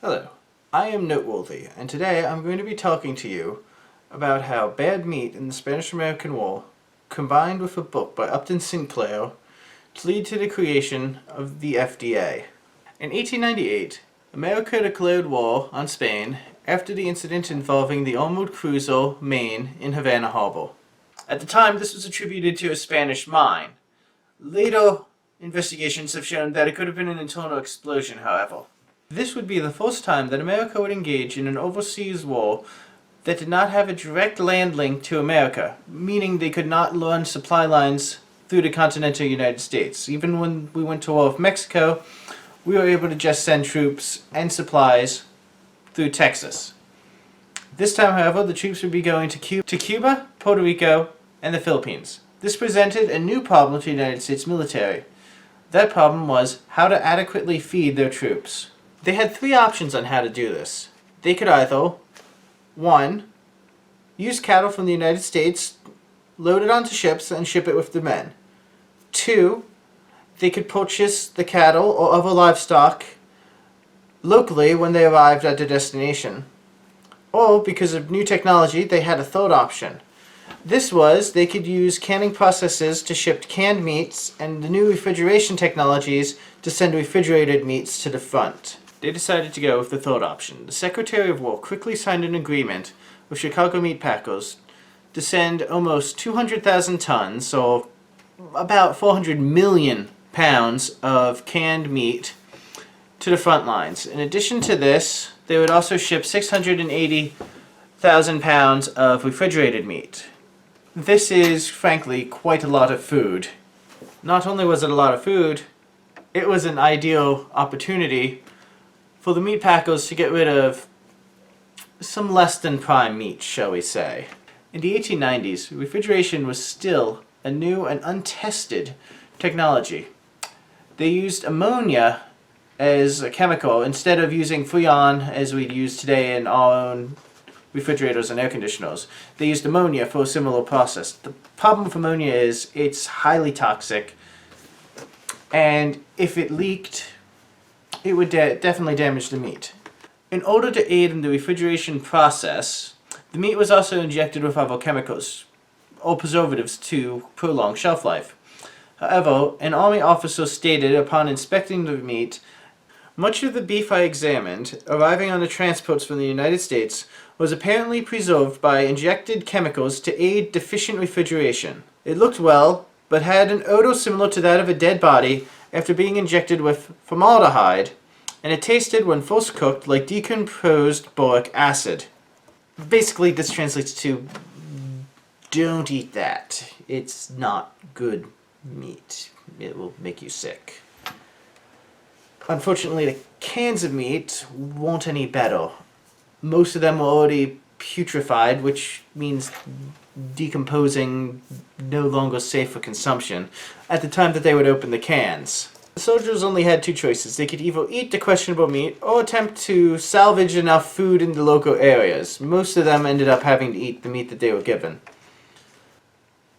Hello, I am Noteworthy, and today I'm going to be talking to you about how bad meat in the Spanish-American War combined with a book by Upton Sinclair to lead to the creation of the FDA. In 1898, America declared war on Spain after the incident involving the armored cruiser Maine in Havana Harbor. At the time, this was attributed to a Spanish mine. Later investigations have shown that it could have been an internal explosion, however. This would be the first time that America would engage in an overseas war that did not have a direct land link to America, meaning they could not run supply lines through the continental United States. Even when we went to war with Mexico, we were able to just send troops and supplies through Texas. This time, however, the troops would be going to Cuba, Puerto Rico, and the Philippines. This presented a new problem to the United States military. That problem was how to adequately feed their troops. They had three options on how to do this. They could either, 1. Use cattle from the United States, load it onto ships, and ship it with the men. 2. They could purchase the cattle or other livestock locally when they arrived at their destination. Or, because of new technology, they had a third option. This was, they could use canning processes to ship canned meats and the new refrigeration technologies to send refrigerated meats to the front. They decided to go with the third option. The Secretary of War quickly signed an agreement with Chicago meat packers to send almost 200,000 tons, or about 400 million pounds of canned meat to the front lines. In addition to this, they would also ship 680,000 pounds of refrigerated meat. This is, frankly, quite a lot of food. Not only was it a lot of food, it was an ideal opportunity for the meat packers to get rid of some less than prime meat, shall we say. In the 1890s, refrigeration was still a new and untested technology. They used ammonia as a chemical instead of using Freon as we'd use today in our own refrigerators and air conditioners. They used ammonia for a similar process. The problem with ammonia is it's highly toxic, and if it leaked, it would definitely damage the meat. In order to aid in the refrigeration process, the meat was also injected with other chemicals or preservatives to prolong shelf life. However, an Army officer stated upon inspecting the meat, "Much of the beef I examined, arriving on the transports from the United States, was apparently preserved by injected chemicals to aid deficient refrigeration. It looked well, but had an odor similar to that of a dead body after being injected with formaldehyde, and it tasted when first cooked like decomposed boric acid." Basically, this translates to, don't eat that. It's not good meat. It will make you sick. Unfortunately, the cans of meat weren't any better. Most of them were already putrefied, which means decomposing, no longer safe for consumption, at the time that they would open the cans. The soldiers only had two choices. They could either eat the questionable meat or attempt to salvage enough food in the local areas. Most of them ended up having to eat the meat that they were given.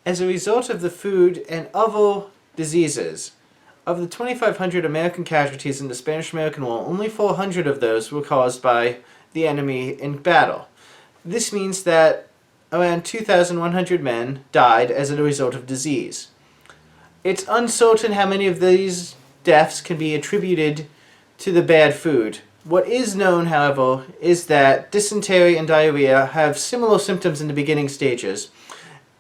As a result of the food and other diseases, of the 2,500 American casualties in the Spanish-American War, only 400 of those were caused by the enemy in battle. This means that around 2,100 men died as a result of disease. It's uncertain how many of these deaths can be attributed to the bad food. What is known, however, is that dysentery and diarrhea have similar symptoms in the beginning stages.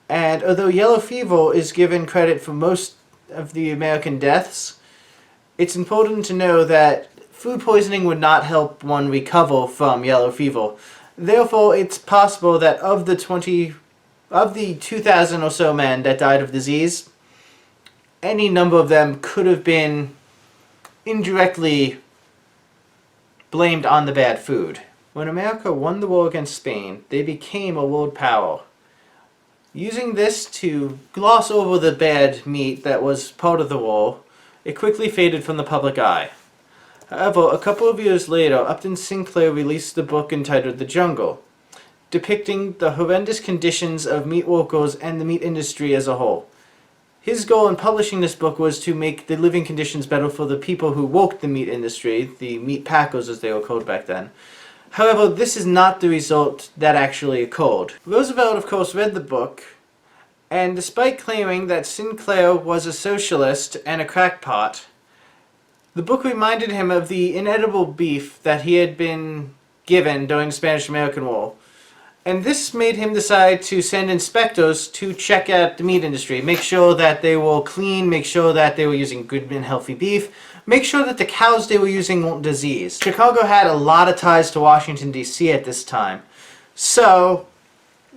And although yellow fever is given credit for most of the American deaths, it's important to know that food poisoning would not help one recover from yellow fever. Therefore, it's possible that of the 2,000 or so men that died of disease, any number of them could have been indirectly blamed on the bad food. When America won the war against Spain, they became a world power. Using this to gloss over the bad meat that was part of the war, it quickly faded from the public eye. However, a couple of years later, Upton Sinclair released the book entitled The Jungle, depicting the horrendous conditions of meat workers and the meat industry as a whole. His goal in publishing this book was to make the living conditions better for the people who worked the meat industry, the meat packers as they were called back then. However, this is not the result that actually occurred. Roosevelt, of course, read the book, and despite claiming that Sinclair was a socialist and a crackpot, the book reminded him of the inedible beef that he had been given during the Spanish-American War. And this made him decide to send inspectors to check out the meat industry, make sure that they were clean, make sure that they were using good and healthy beef, make sure that the cows they were using weren't diseased. Chicago had a lot of ties to Washington, D.C. at this time. So,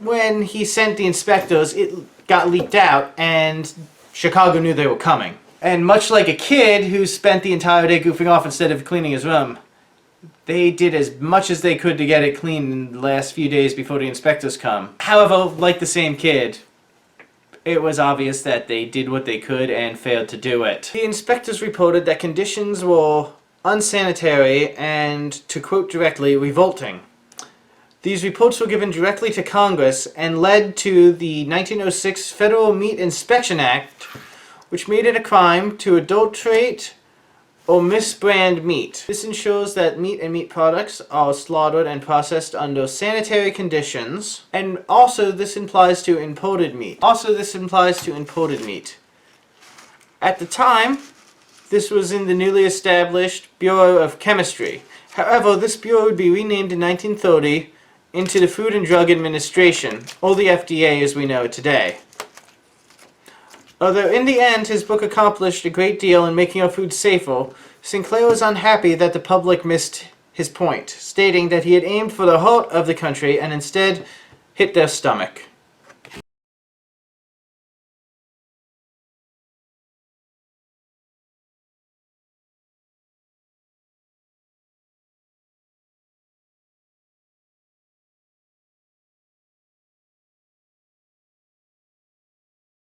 when he sent the inspectors, it got leaked out, and Chicago knew they were coming. And much like a kid who spent the entire day goofing off instead of cleaning his room, they did as much as they could to get it clean in the last few days before the inspectors come. However, like the same kid, it was obvious that they did what they could and failed to do it. The inspectors reported that conditions were unsanitary and, to quote directly, revolting. These reports were given directly to Congress and led to the 1906 Federal Meat Inspection Act, which made it a crime to adulterate or misbrand meat. This ensures that meat and meat products are slaughtered and processed under sanitary conditions, and also this implies to imported meat. At the time, this was in the newly established Bureau of Chemistry. However, this bureau would be renamed in 1930 into the Food and Drug Administration, or the FDA as we know it today. Although in the end his book accomplished a great deal in making our food safer, Sinclair was unhappy that the public missed his point, stating that he had aimed for the heart of the country and instead hit their stomach.